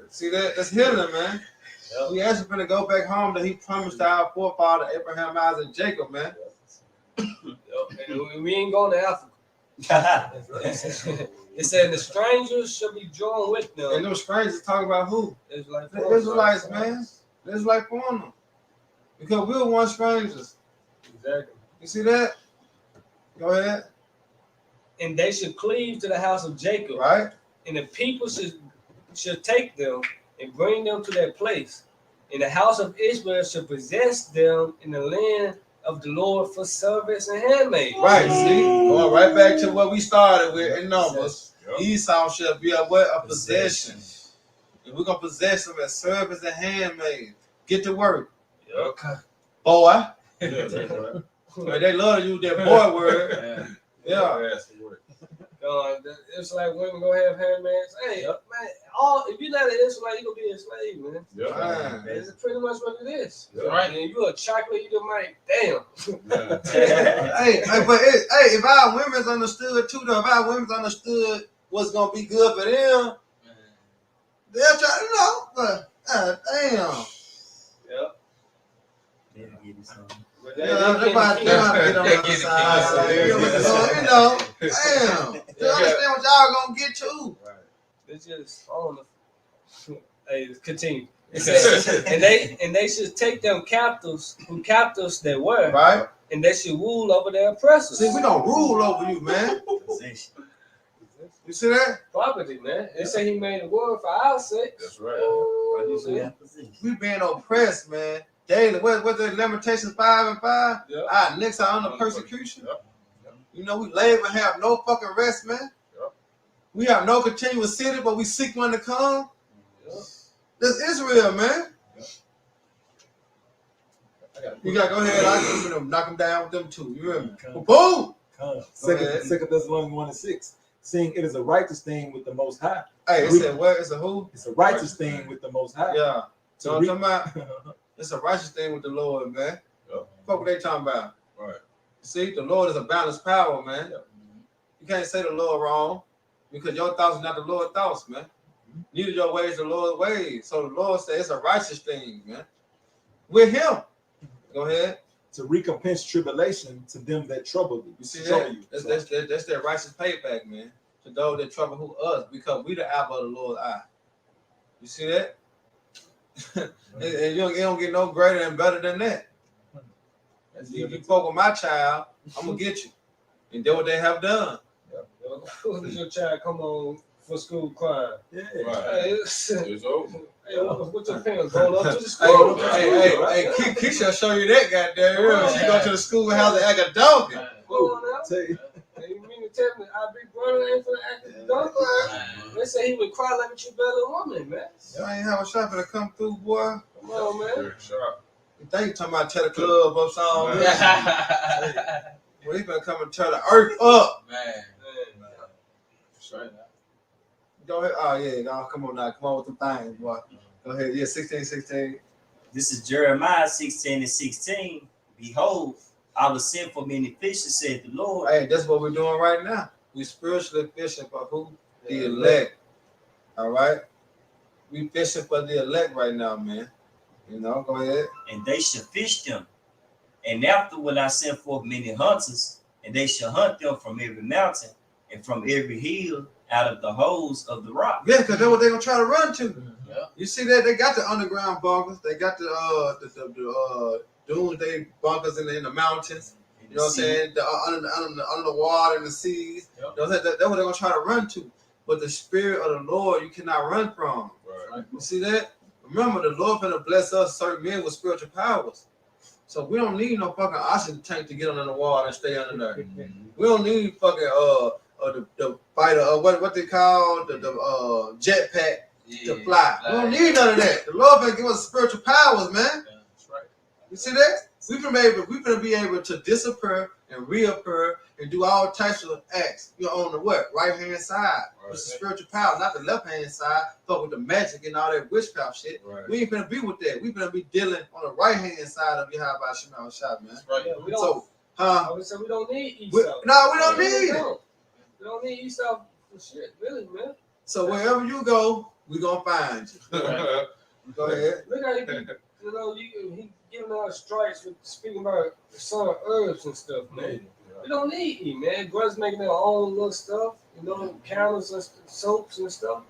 See that? That's healing, man. We actually gonna go back home that he promised to our forefather Abraham, Isaac, and Jacob, man. And we ain't going to Africa. It said the strangers shall be joined with them. And those strangers talking about who? It's like The Israelites, man. The Israelites born them. Because we were once strangers. Exactly. You see that? Go ahead. And they should cleave to the house of Jacob. Right? And the people should take them and bring them to their place. And the house of Israel should possess them in the land of the Lord for servants and handmaids. Right, see? Going right back to what we started with in Numbers. Esau shall be a what? A possession. And we're going to possess them as servants and handmaids. Get to work. Okay. Boy. That's right. Man, they love to use that boy word. Yeah. It's like women gonna have handmaids. Hey, man, if you let an Israelite, you gonna be a slave, man. Man. It's pretty much what it is. Right. And you a chocolate eater, man. Damn. Hey, if our women's understood too, though, if our women's understood what's gonna be good for them, they'll try to know. But damn. Yeah, they might get on the side. Damn. They understand what y'all gonna get too. It's just on the. Hey, continue. It says, and they should take them captives they were, Right? and they should rule over their oppressors. See, we don't rule over you, man. You see that? Property, man. They say he made a word for our sake. That's right. We being oppressed, man. Daily. What the Lamentations 5:5? Yep. Our necks are under persecution. Yep. You know, we labor and have no fucking rest, man. Yep. We have no continuous city, but we seek one to come. Yep. That's Israel, man. You gotta go ahead. I'm gonna knock them down with them too. You hear me? Boom! Second Thessalonians 1:6. Seeing it is a righteous thing with the Most High. Hey, it said what? It's a who? It's a righteous thing with the Most High. Yeah. So I'm To talking about it's a righteous thing with the Lord, man. Yep. What they talking about? Right. See, the Lord is a balanced power, man. You can't say the Lord wrong because your thoughts are not the Lord's thoughts, man. Neither your ways the Lord's ways. So the Lord says it's a righteous thing, man. With him. Go ahead. To recompense tribulation to them that trouble you. You see that? That's their righteous payback, man. To those that trouble who us, because we the apple of the Lord's eye. You see that? And you don't get no greater and better than that. If you fuck with my child, I'm gonna get you. And that's what they have done. Who does your child come on for school crying? Yeah. Right. Hey, It's over. hey, what's your parents going up to the school? Hey, Keisha show you that goddamn. She go to the school and have to act a donkey. Going out. Tell you. Hey, you mean nigga tell me I be brother ain't for the active dunk. They say he would cry like a true better woman, man. Y'all ain't have a shot to come through, boy. Come on, man. Very sharp. You think you talking about tear the club up something? Man. Well, he better come and tear the earth up. Straight up. Go ahead. Oh, yeah. No, come on now. Come on with the things, boy. Go ahead. Yeah, 16. This is Jeremiah 16:16. Behold, I will send for many fishes, said the Lord. Hey, that's what we're doing right now. We spiritually fishing for who? The elect. All right? We fishing for the elect right now, man. You know, go ahead. And they shall fish them. And after will I send forth many hunters, and they shall hunt them from every mountain and from every hill out of the holes of the rock. Yeah, because that's what they're gonna try to run to. Yeah. You see that they got the underground bunkers, they got the doomsday bunkers in the mountains. You know what I'm saying? Under the water and the seas. Yep. You know, that's what they're gonna try to run to. But the spirit of the Lord you cannot run from. Right. You see that? Remember, the Lord gonna bless us certain men with spiritual powers. So we don't need no fucking oxygen tank to get under the water and stay under there. We don't need fucking the fighter what they call the jetpack to fly. We don't need none of that. The Lord gonna give us spiritual powers, man. That's right. You see that? We gonna be able to disappear and reappear and do all types of acts. You're on the what? Right hand side. Right. It's the spiritual power, not the left hand side. Fuck with the magic and all that witchcraft shit. Right. We ain't gonna be with that. We gonna be dealing on the right hand side of Yahweh Shema Shah, man. That's right. Yeah, we don't. So, I would say we don't need Esau. we don't need it. We don't need Esau for shit, really, man. So wherever you go, we gonna find you. Go ahead. Look how he he giving out strikes with speaking about some herbs and stuff, man. We don't need E, man. Brothers making their own little stuff, counters and soaps and stuff.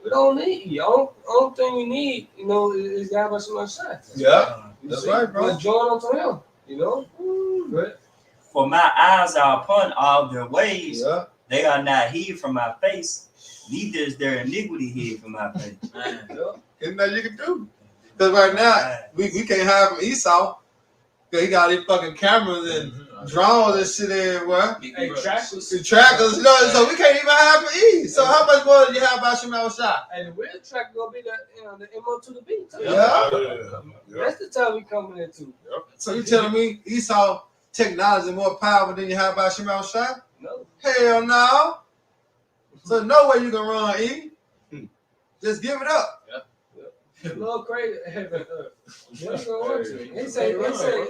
We don't need E. Only thing we need, is to have us some shot. Yeah, that's right, bro. Let's join unto him, But For my eyes are upon all their ways. Yeah. They are not hid from my face, neither is their iniquity hid from my face. There's nothing you can do. Because right now, we can't hide from Esau. Because he got these fucking cameras and drones and shit everywhere. hey, trackers. The trackers, so we can't even hide from E. So how much more do you have about Shema Shah? And the real track gonna be the MO to the beat. Too. Yeah. That's the time we coming into. So you telling me Esau technology more powerful than you have about Shema Shah? No. Hell no. So no way you can run E. Just give it up. The Lord created heaven and earth. What you gonna want to? He said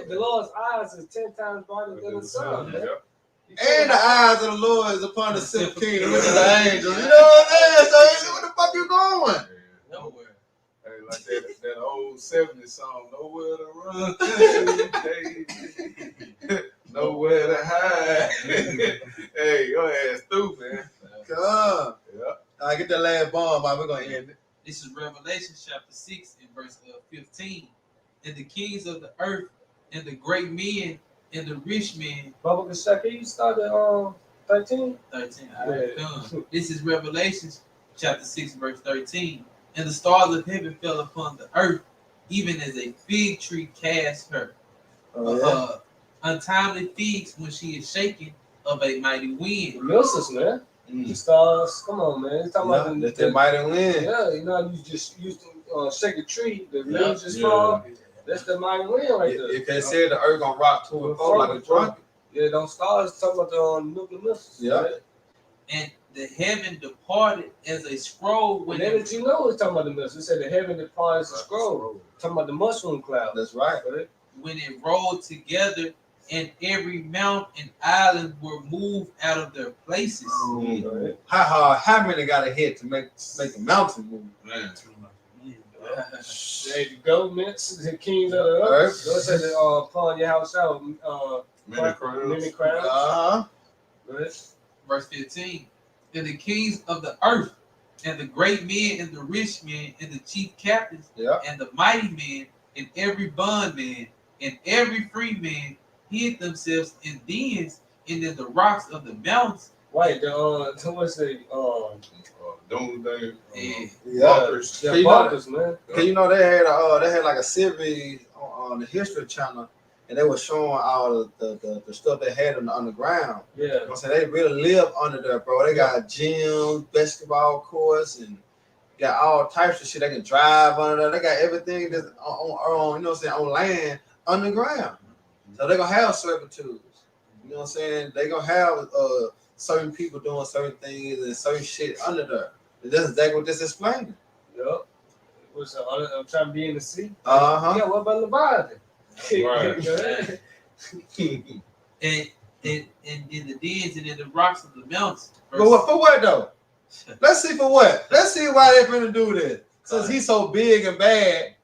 the Lord's eyes is 10 times brighter than the sun, man. And the eyes of the Lord is upon the silver kingdom, which is the angels. You know what I'm saying? So where the fuck you going? Nowhere. Hey, like that old 70s song, nowhere to run, nowhere to hide. Hey, your ass through, man. Come on. Yeah. I get that last bomb, but we're gonna end it. This is Revelation chapter 6 and verse 15. And the kings of the earth, and the great men, and the rich men. Bubba Kashak, can you start at 13? 13. Done. This is Revelation chapter 6 verse 13. And the stars of heaven fell upon the earth, even as a fig tree cast her untimely figs when she is shaken of a mighty wind. Milsus, man. The stars, come on, man. It's talking about Let that mighty win. Yeah, you just used to shake a tree, the leaves just fall. That's the mighty wind right there. If they said the earth gonna rock to and fro like a trumpet. Yeah, those stars talking about the nuclear missiles. Yeah. Right? And the heaven departed as a scroll when When did you know it's talking about the missiles? It said the heaven departed as a scroll. Talking about the mushroom cloud. That's right. when it rolled together, and every mount and island were moved out of their places. Right. How many got a head to make a mountain move? Man. The governments, the kings of the earth. Those said that upon your house out, many crowns. Verse 15. And the kings of the earth, and the great men, and the rich men, and the chief captains, and the mighty men, and every bondman, and every free man hid themselves in dens and in the rocks of the mountains. Right, what's the Doomsday. Bunkers. bunkers, man. Cause you know they had like a series on the History Channel, and they were showing all the stuff they had on the ground. Yeah. I'm saying they really live under there, bro. They got gyms, basketball courts, and got all types of shit. They can drive under there. They got everything that's on you know what I'm saying, on land underground. So they're gonna have servitudes. You know what I'm saying? They're gonna have certain people doing certain things and certain shit under there. That's exactly what this is explaining. Yep. What's I'm trying to be in the sea. Uh-huh. Yeah, what about Leviathan? Right. And in the dens and in the rocks of the mountains. But what, for what though? Let's see for what. Let's see why they're gonna do this. Since he's so big and bad,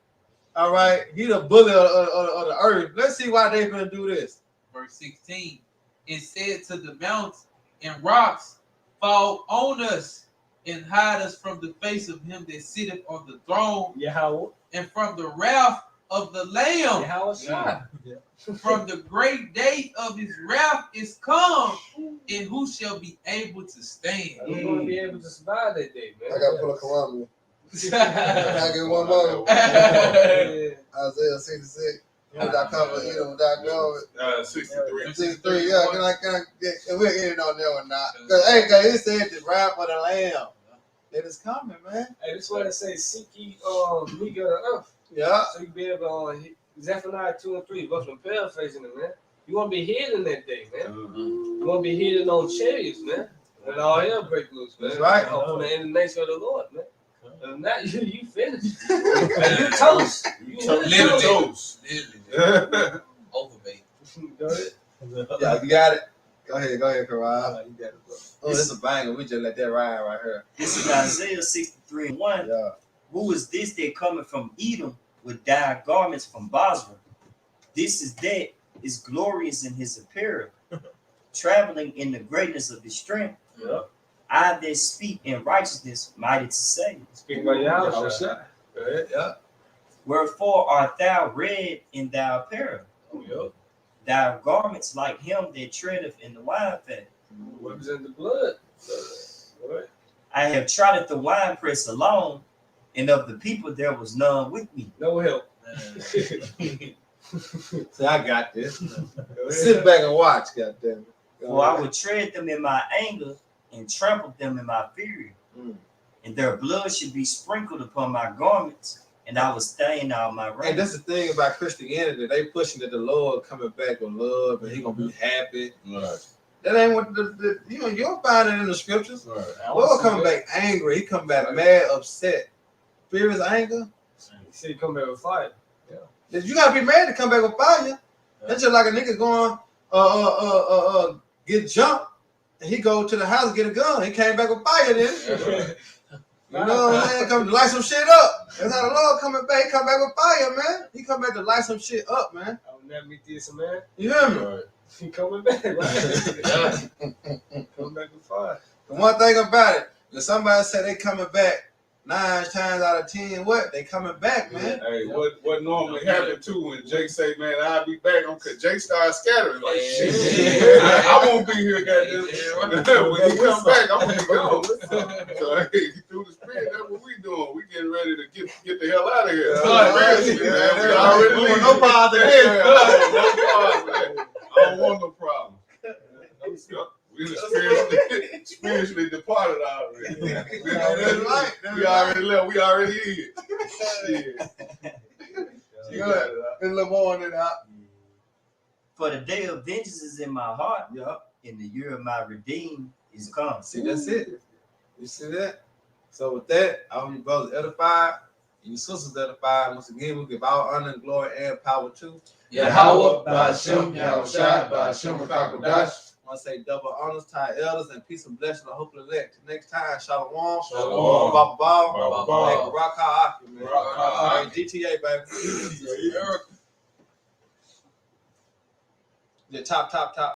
all right, he the bully of the earth. Let's see why they're gonna do this. Verse 16. It said to the mountains and rocks, fall on us and hide us from the face of him that sitteth on the throne, Yahweh. and from the wrath of the Lamb. Yahweh. From the great day of his wrath is come, and who shall be able to stand? Who's going to be able to survive that day, man? I gotta pull a Quran. Can I get one more? Yeah. Isaiah 66. Without cover, without go. 63. 63, yeah. Can I get, we're in on there or not? Cause it said the wrath of the Lamb. It is coming, man. Hey, this is what it says, seek ye meek of the earth. Yeah. So you be able to, Zephaniah 2 and 3, but I'm paraphrasing it, man. You want to be hidden that day, man. You want to be hidden on chariots, man. And all hell break loose, man. That's right. On the nation of the Lord, man. And now you finished. You toast. You Literally. toast. Literally. Overbait. Go ahead. Yeah, you got it. Go ahead, Karan. You got it, bro. Oh, this is a banger. We just let that ride right here. This is Isaiah 63 and 1. Yeah. Who is this that coming from Edom with dyed garments from Basra? This is that is glorious in his apparel, traveling in the greatness of his strength. Yeah. I that speak in righteousness, mighty to say. Speak about Yahweh. Go ahead. Yeah. Wherefore art thou red in thy apparel? Yep. Thy garments like him that treadeth in the wine fat. Represent the blood. Right. I have trodden the winepress alone, and of the people there was none with me. No help. See, I got this. Sit back and watch, goddamn it. For I will tread them in my anger and trample them in my fury. And their blood should be sprinkled upon my garments, and I will stain all my raiment. And that's the thing about Christianity. They pushing that the Lord coming back with love and he gonna be happy. Right. That ain't what you don't find it in the scriptures. Right. Lord coming back angry. He come back mad, upset. Fear is anger. He said he come back with fire. You gotta be mad to come back with fire. That's just like a nigga going get jumped and he go to the house and get a gun. He came back with fire then. You know what I'm saying? Come to light some shit up. That's how the Lord coming back. He come back with fire, man. He come back to light some shit up, man. I will never meet this man. You hear me? Right. He coming back, right? Come back with fire. The one thing about it, if somebody say they coming back 9 times out of 10, what? They coming back, man. Hey, what normally happen too when Jake say, man, I'll be back on, cause Jake started scattering like shit. I won't be here, goddamn. When he come back, I'm gonna go. So hey, through the spirit, that's what we doing. We getting ready to get the hell out of here. We already leaving. No problem there. No problem. I don't want no problem. We spiritually departed already. We already left. We already in. Good. In the morning, For the day of vengeance is in my heart, and the year of my redeemed is come. See, that's it. You see that? So with that, I hope you brothers edified and your sisters edified. Once again, we give our honor and glory and power to Yahweh, Ba'ashem, Yahushua, Ba'ashem, Rakakodash. I want to say double honors to our elders and peace and blessing. I hope to elect. Next time, Shalom. Shalom. Baba Ball. Baba Ball. Rock High, man. Rock High. All right, GTA, baby. The top.